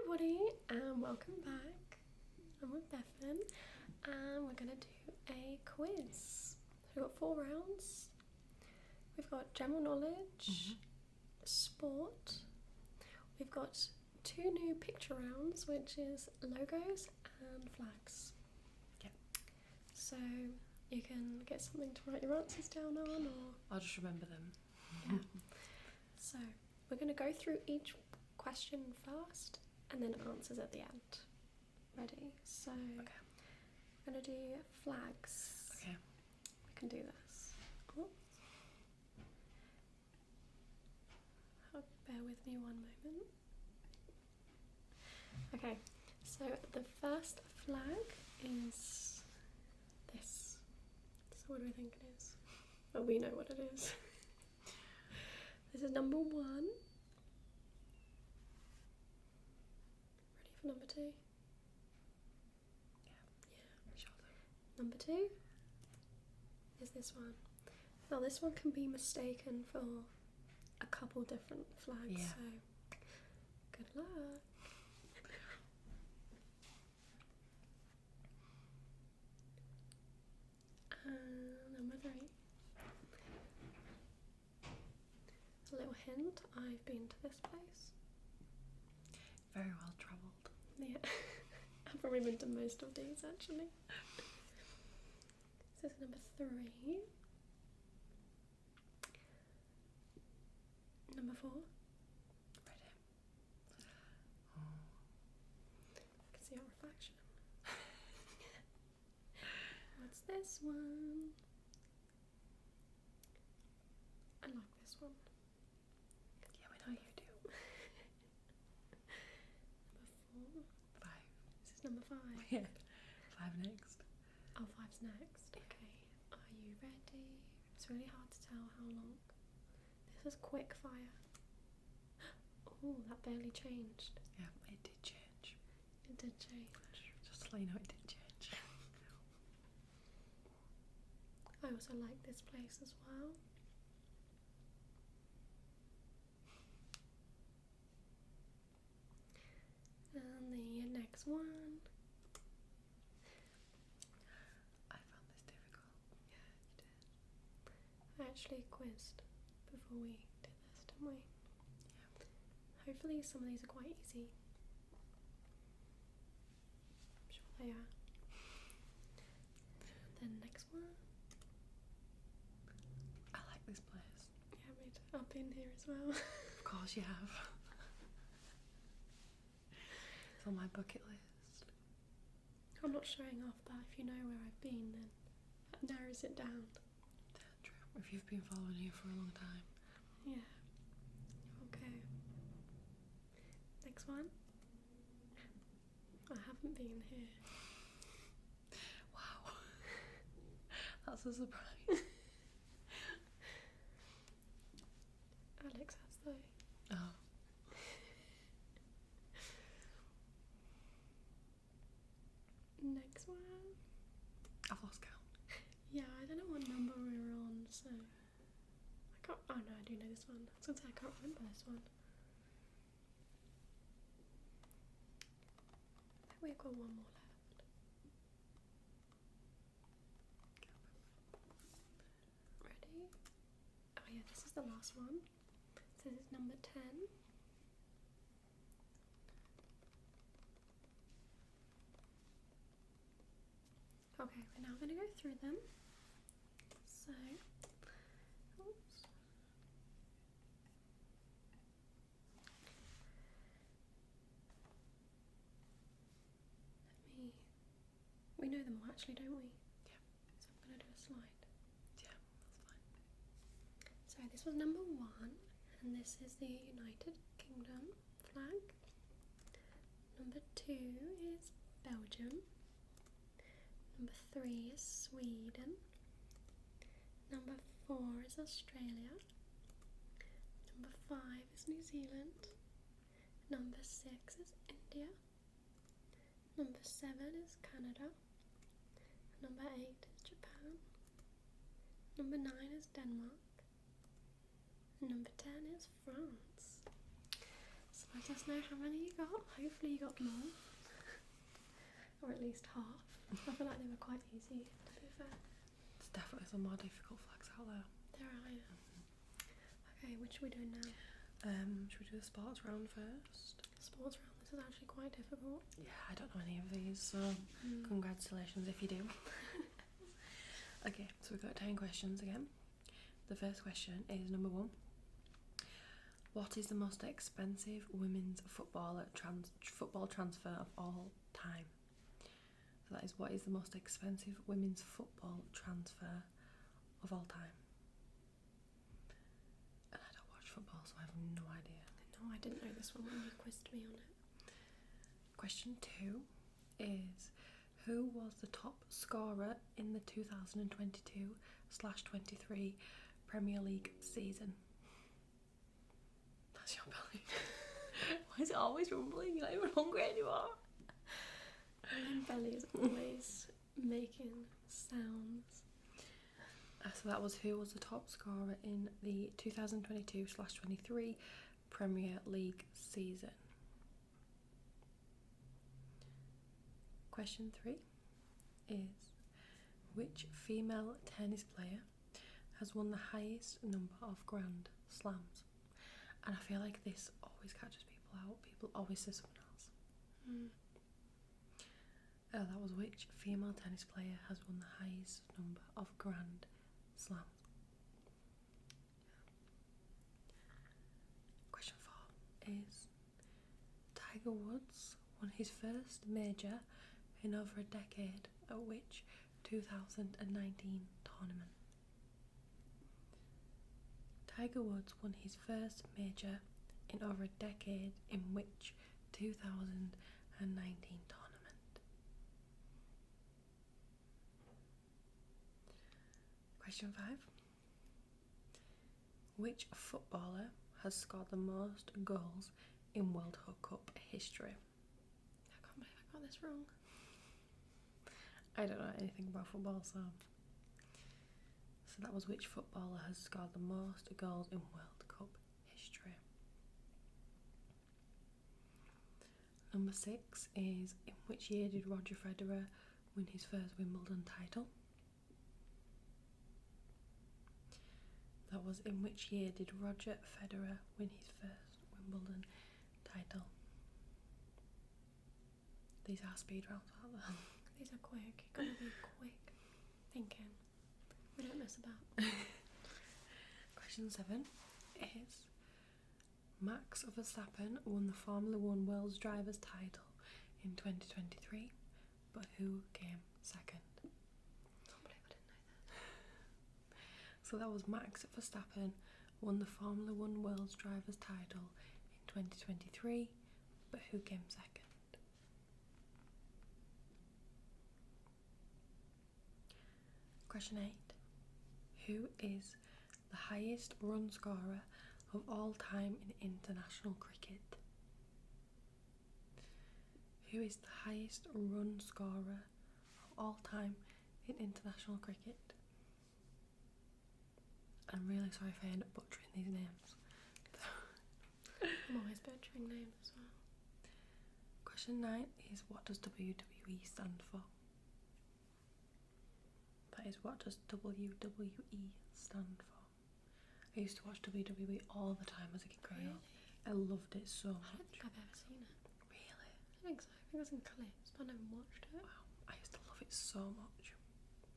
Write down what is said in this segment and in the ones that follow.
everybody, and welcome back. I'm with Bethan, and we're going to do a quiz. We've got 4 rounds. We've got general knowledge, sport. We've got 2 new picture rounds, which is logos and flags. Yep. So you can get something to write your answers down on, or I'll just remember them. yeah. So we're going to go through each question first and then answers at the end. Ready? So Okay. we're going to do flags. Okay. We can do this. Oops. Bear with me one moment. Okay, so the first flag is this. So what do we think it is? Well, we know what it is. This is number 1. Ready for number 2? Yeah. Sure. Number 2 is this one. Now this one can be mistaken for a couple different flags, Yeah. so good luck. Number 3. A little hint, I've been to this place. Very well travelled. Yeah, I've probably been to most of these actually. This is number 3. Number 4. Ready? I can see our reflection. What's this one? I like this one. Yeah, we know you do. Number 4. 5. This is number 5. Yeah. 5 next. Oh, 5's next. Okay. Are you ready? It's really hard to tell how long. This is quick fire. Oh, that barely changed. Yeah, it did change. It did change. Just to let you know, it did change. I also like this place as well. And the next one. I found this difficult. Yeah, you did. I actually quizzed before we did this, didn't we? Yeah. Hopefully some of these are quite easy. I'm sure they are. Then next one. I like this place. Yeah, me too. I've been here as well. Of course you have. It's on my bucket list. I'm not showing off, but if you know where I've been, then that narrows it down. Yeah, true. If you've been following here for a long time. Yeah. Okay. Next one. I haven't been here. Wow. That's a surprise. Alex has though. Oh. Next one. I've lost count. Yeah, I don't know what number we're on, so I can't. Oh no, I do know this one. I was gonna say I can't remember this one. I think we've got one more left. Ready? Oh yeah, this is the last one. So this is number 10. Okay, we're now going to go through them. So, oops. We know them all actually, don't we? Yeah. So I'm going to do a slide. Yeah, that's fine. So this was number 1, and this is the United Kingdom flag. Number 2 is Belgium. Number 3 is Sweden. Number 4 is Australia. Number 5 is New Zealand. Number 6 is India. Number 7 is Canada. Number 8 is Japan. Number 9 is Denmark. Number 10 is France. So Let us know how many you got. Hopefully you got more. Or at least half. I feel like they were quite easy, to be fair. There's definitely some more difficult flags out there. There are, yeah. Okay, which are we doing now? Should we do the sports round first? Sports round. This is actually quite difficult. Yeah, I don't know any of these, so congratulations if you do. Okay, so we've got 10 questions again. The first question is number 1. What is the most expensive women's football transfer of all time? So that is, what is the most expensive women's football transfer of all time? And I don't watch football, so I have no idea. No, I didn't know this one when you quizzed me on it. Question 2 is, who was the top scorer in the 2022/23 Premier League season? That's your belly. Why is it always rumbling? You're not even hungry anymore. My belly is always making sounds. So that was, who was the top scorer in the 2022/23 Premier League season. Question 3 is, which female tennis player has won the highest number of Grand Slams? And I feel like this always catches people out. People always say someone else. That was, which female tennis player has won the highest number of Grand Slams? Question 4 is, Tiger Woods won his first major in over a decade at which 2019 tournament? Tiger Woods won his first major in over a decade in which 2019 tournament? Question 5. Which footballer has scored the most goals in World Cup history? I can't believe I got this wrong. I don't know anything about football, so that was, which footballer has scored the most goals in World Cup history. Number 6 is, in which year did Roger Federer win his first Wimbledon title? That was, in which year did Roger Federer win his first Wimbledon title? These are speed rounds, aren't they? These are quick. You've got to be quick thinking. We don't mess about. Question 7 is, Max Verstappen won the Formula 1 World Drivers' title in 2023, but who came second? I can't believe I didn't know that. So that was, Max Verstappen won the Formula 1 World Drivers' title in 2023, but who came second? Question 8. Who is the highest run scorer of all time in international cricket? Who is the highest run scorer of all time in international cricket? I'm really sorry if I end up butchering these names. I'm always butchering names as well. Question 9 is, what does WWE stand for? That is, what does WWE stand for? I used to watch WWE all the time as a kid growing up. I loved it so much. I don't think I've ever seen it. Really? I think so. I think it was in clips, but I never watched it. Wow, I used to love it so much.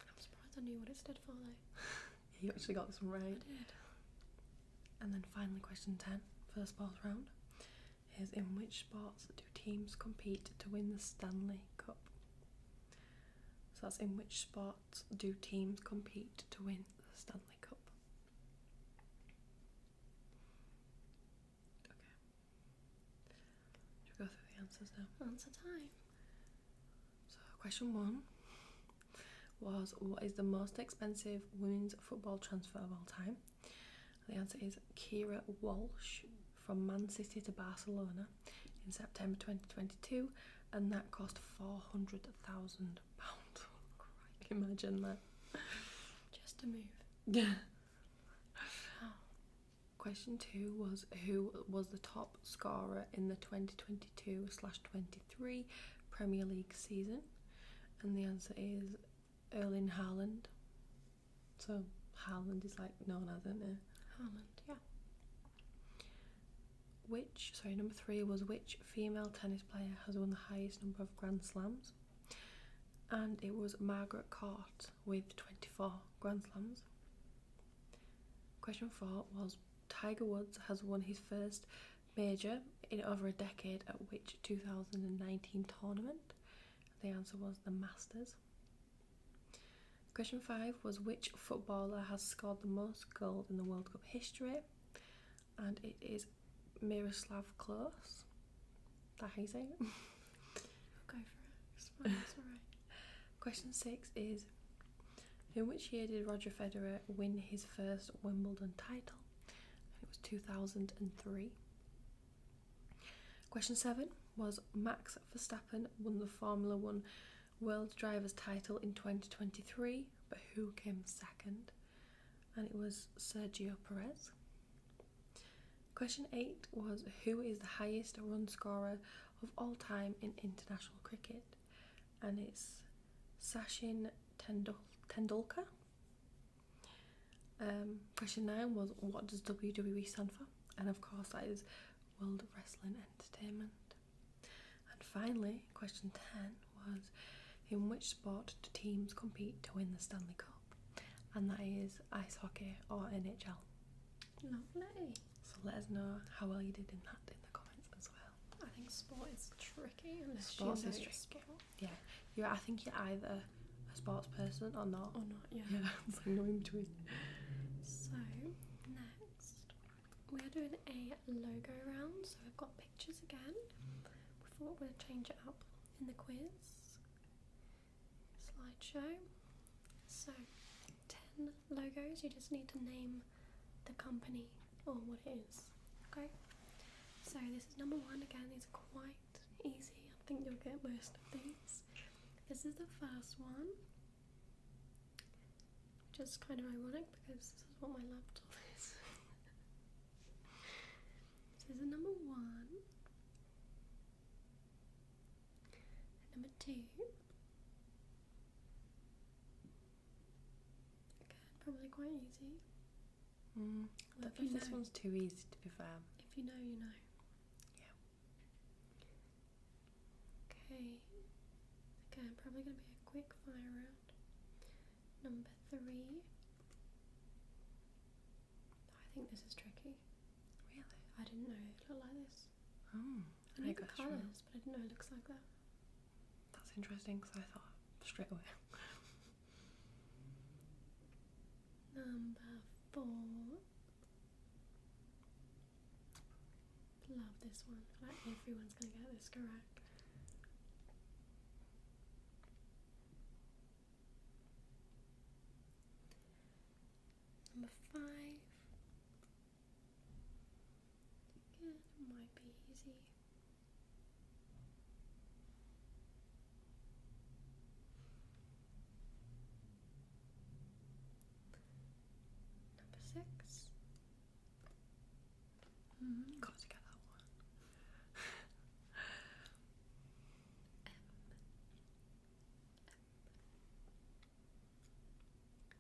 I'm surprised I knew what it stood for though. You actually got this one right. I did. And then finally, question 10 for the sports round is, in which sports do teams compete to win the Stanley Cup? So that's, in which sports do teams compete to win the Stanley Cup? Okay. Should we go through the answers now? Answer time. So question 1 was, what is the most expensive women's football transfer of all time? The answer is Kira Walsh from Man City to Barcelona in September 2022, and that cost £400,000. Imagine that. Just to move. Yeah. Wow. Question 2 was who was the top scorer in the 2022/23 Premier League season? And the answer is Erling Haaland. So Haaland is like known as, isn't it? Haaland, yeah. Number 3 was which female tennis player has won the highest number of Grand Slams? And it was Margaret Court with 24 Grand Slams. Question 4 was Tiger Woods has won his first major in over a decade at which 2019 tournament? The answer was the Masters. Question 5 was which footballer has scored the most goals in the World Cup history? And it is Miroslav Klose. That how you say it? I'll go for it. It's fine, it's alright. Question 6 is in which year did Roger Federer win his first Wimbledon title? It was 2003. Question 7 was Max Verstappen won the Formula 1 World Drivers' title in 2023, but who came second? And it was Sergio Perez. Question 8 was who is the highest run scorer of all time in international cricket? And it's Sachin Tendulkar. Question 9 was what does WWE stand for? And of course that is World Wrestling Entertainment. And finally, question 10 was in which sport do teams compete to win the Stanley Cup? And that is ice hockey or NHL. Lovely. So let us know how well you did in that in the comments as well. I think sport is tricky unless Sports you know is it's tricky. sport. Yeah, I think you're either a sports person or not. Or not, yeah. Yeah, it's like no in between. So, next, we're doing a logo round. So we've got pictures again. We thought we'd change it up in the quiz. Slideshow. So, 10 logos. You just need to name the company or what it is. Okay? So this is number 1. Again, these are quite easy. I think you'll get most of these. This is the first one. Just kind of ironic because this is what my laptop is. This is number 1. Number 2. Again, probably quite easy. I think this one's too easy to be fair. If you know, you know. Yeah. Okay. Again, probably going to be a quick fire round. Number 3. I think this is tricky. Really? I didn't know it looked like this. Oh. I know the colours, but I didn't know it looks like that. That's interesting because I thought straight away. Number 4. Love this one. I feel like everyone's going to get this correct. Number 5. Again, it might be easy. Number 6. Got to get that one.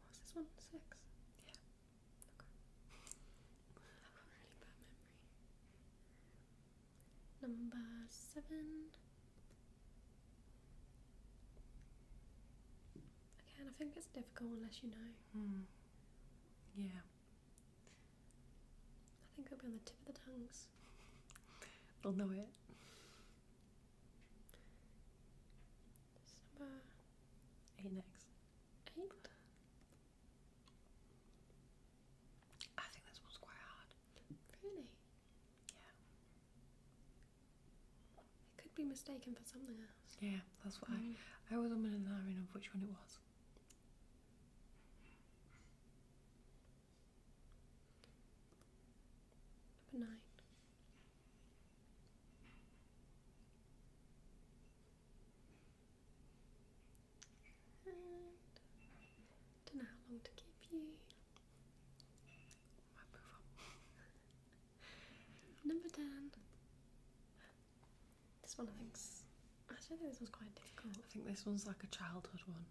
What's this one? 6? Yeah. Okay. I've got really bad memory. Number 7. Again, I think it's difficult unless you know. Yeah. I think it'll be on the tip of the tongues. They'll know it. It's number 8 next. 8. I think this one's quite hard. Really? Yeah. It could be mistaken for something else. Yeah, that's what I was umming and ahhing of which one it was. Number 9. And don't know how long to give you. Might move on. This one I think's... I don't think this one's quite difficult. I think this one's like a childhood one.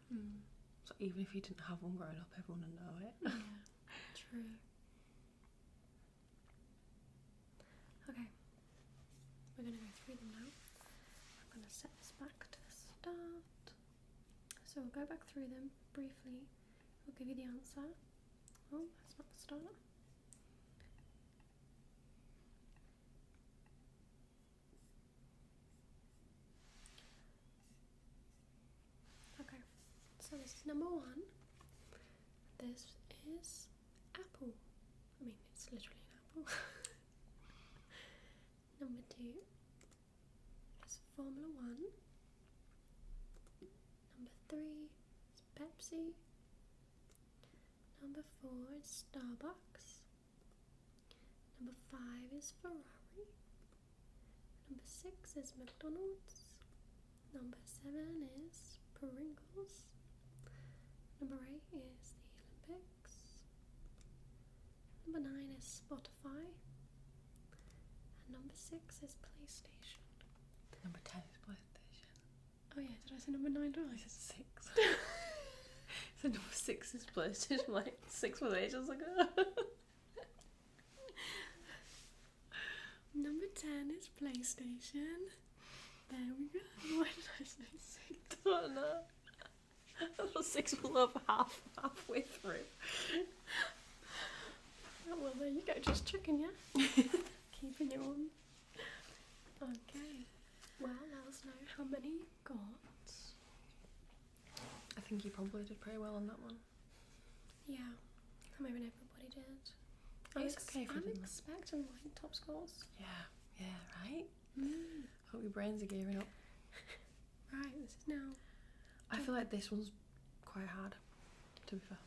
Hmm. So even if you didn't have one growing up, everyone would know it. Yeah, true. Okay, we're going to go through them now. I'm going to set this back to the start. So we'll go back through them briefly. We'll give you the answer. Oh, that's not the start. Okay, so this is number 1. This is apple. I mean, it's literally an apple. Number 2 is Formula 1. Number 3 is Pepsi. Number 4 is Starbucks. Number 5 is Ferrari. Number 6 is McDonald's. Number 7 is Pringles. Number 8 is the Olympics. Number 9 is Spotify. And number 6 is PlayStation. Number 10 is PlayStation. Oh yeah, did I say number 9 twice? I said 6. So number 6 is PlayStation, like 6 was ages ago. Number 10 is PlayStation. There we go. Why did I say 6? I don't know. I thought 6 was over halfway through. Oh, well, there you go, just checking, yeah? Keeping you on. Okay. Well, let us know how many you got. I think you probably did pretty well on that one. Yeah. I mean, everybody did. It's okay if you I'm didn't. expecting like top scores. Yeah, right? Mm. Hope your brains are gearing up. Right, this is now. I feel like this one's quite hard, to be fair.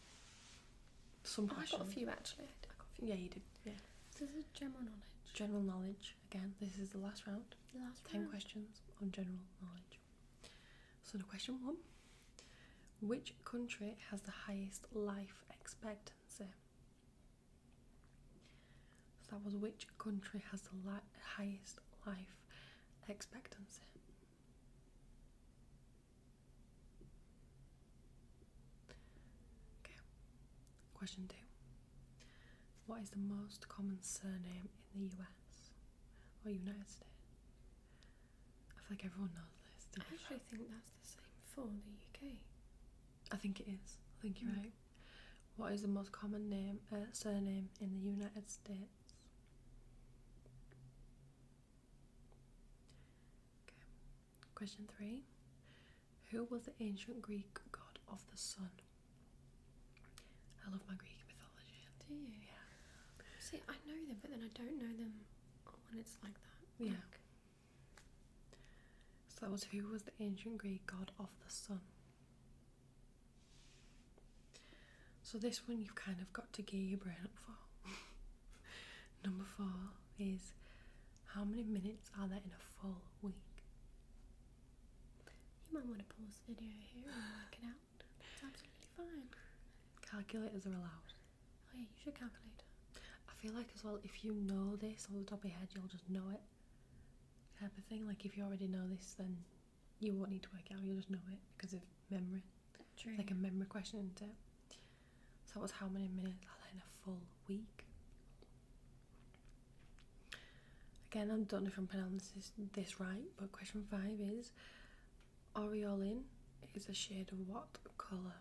Some I questions. got a few actually. I got a few. Yeah, you did. Yeah. This is general knowledge. General knowledge. Again, this is the last round. The last 10 round. questions on general knowledge. So, the question 1. Which country has the highest life expectancy? So that was which country has the highest life expectancy? Okay. Question 2. What is the most common surname in the US or United States? I feel like everyone knows this. I actually think that's the same for the UK. I think it is. I think you're right. What is the most common surname in the United States? Okay. Question 3. Who was the ancient Greek god of the sun? I love my Greek mythology. Do you? Yeah. See, I know them, but then I don't know them when it's like that. Yeah. Like, So that was who was the ancient Greek god of the sun? So this one you've kind of got to gear your brain up for. Number 4 is how many minutes are there in a full week? you might want to pause the video here and work it out. It's absolutely fine. Calculators are allowed. Oh yeah, you should calculate it. I feel like as well, if you know this off the top of your head, you'll just know it. Type of thing. Like if you already know this, then you won't need to work it out. You'll just know it because of memory. True. It's like a memory question, isn't it? So that was how many minutes are there in a full week? Again, I don't know if I'm pronouncing this right, but question 5 is aureolin is a shade of what colour?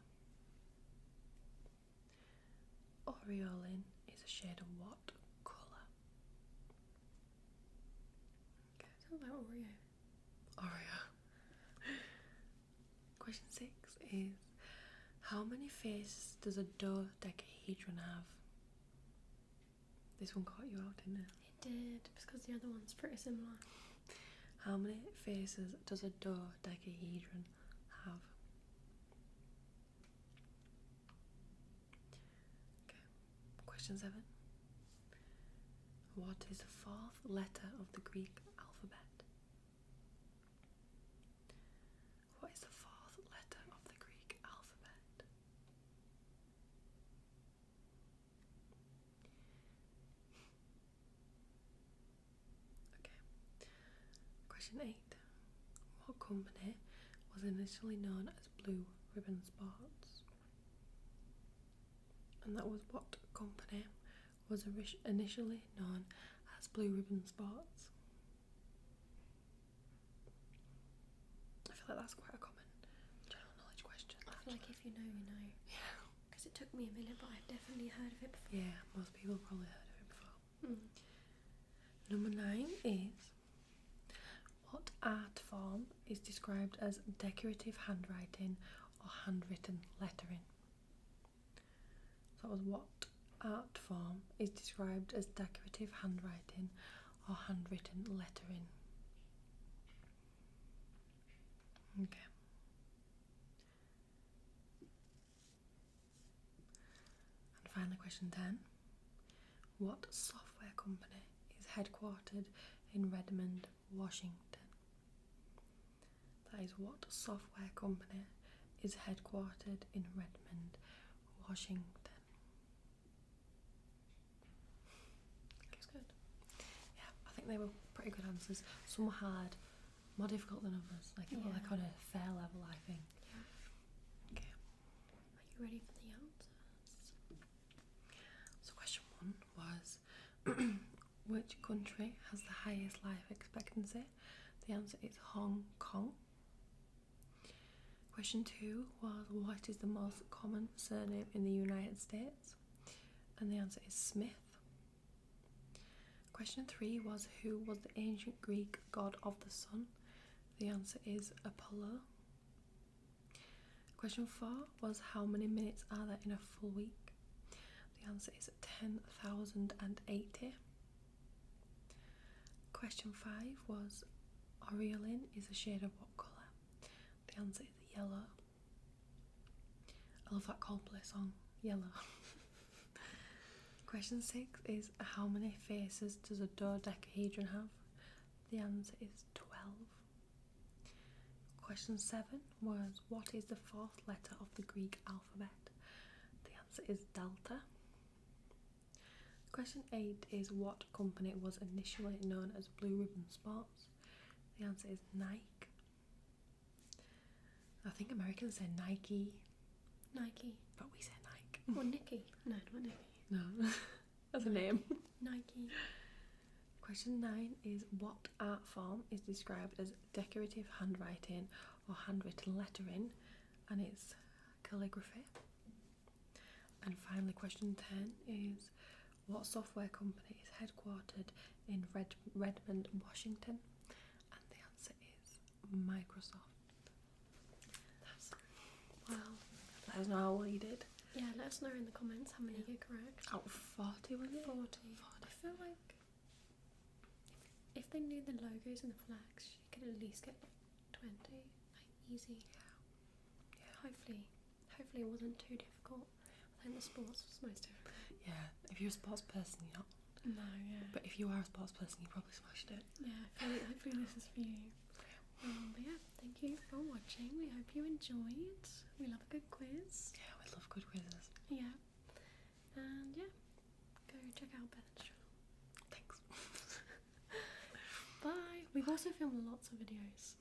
Aureolin is a shade of what colour? Okay. Sounds like Oreo. Oreo. Question 6 is how many faces does a dodecahedron have? This one caught you out, didn't it? It did, because the other one's pretty similar. How many faces does a dodecahedron have? Okay. Question 7. What is the 4th letter of the Greek alphabet? What is the 4th letter of the Greek alphabet? Question 8. What company was initially known as Blue Ribbon Sports? And that was what company was initially known as Blue Ribbon Sports. I feel like that's quite a common general knowledge question. I feel like if you know, you know. Yeah. Because it took me a minute, but I've definitely heard of it before. Yeah, most people probably heard of it before. Number 9 is, what art form is described as decorative handwriting or handwritten lettering? So that was, what art form is described as decorative handwriting or handwritten lettering? Okay. And finally, question 10. What software company is headquartered in Redmond, Washington? That is, what software company is headquartered in Redmond, Washington? That's good. Yeah, I think they were pretty good answers. Some were hard, more difficult than others. Like, it was like on a fair level, I think. Yeah. Okay. Are you ready for the answers? So question 1 was, which country has the highest life expectancy? The answer is Hong Kong. Question 2 was, what is the most common surname in the United States? And the answer is Smith. Question 3 was, who was the ancient Greek god of the sun? The answer is Apollo. Question 4 was, how many minutes are there in a full week? The answer is 10,080. Question 5 was, Aureolin is a shade of what colour? The answer is yellow. I love that Coldplay song, Yellow. Question 6 is, how many faces does a dodecahedron have? The answer is 12. Question 7 was, what is the 4th letter of the Greek alphabet? The answer is delta. Question 8 is, what company was initially known as Blue Ribbon Sports? The answer is Nike. I think Americans say Nike. Nike. But we say Nike. Or Nikki. No, not Nikki. No, that's a name. Nike. Question 9 is, what art form is described as decorative handwriting or handwritten lettering? And it's calligraphy. And finally, question 10 is, what software company is headquartered in Redmond, Washington? And the answer is Microsoft. Well, let us know how well you did. Yeah, let us know in the comments how many you get correct. Out of 40, was it? 40. I feel like if they knew the logos and the flags, you could at least get like 20. Like, easy. Yeah. Hopefully it wasn't too difficult. I think the sports was most difficult. Yeah, if you're a sports person, you're not. No, yeah. But if you are a sports person, you probably smashed it. Yeah, hopefully this is for you. But yeah, thank you for watching. We hope you enjoyed. We love a good quiz. Yeah, we love good quizzes. Yeah. And yeah, go check out Beth's channel. Thanks. Bye. We've also filmed lots of videos,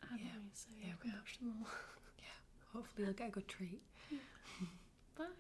haven't Yeah. we? So Yeah, you can watch them all. Yeah, hopefully you'll get a good treat. Bye.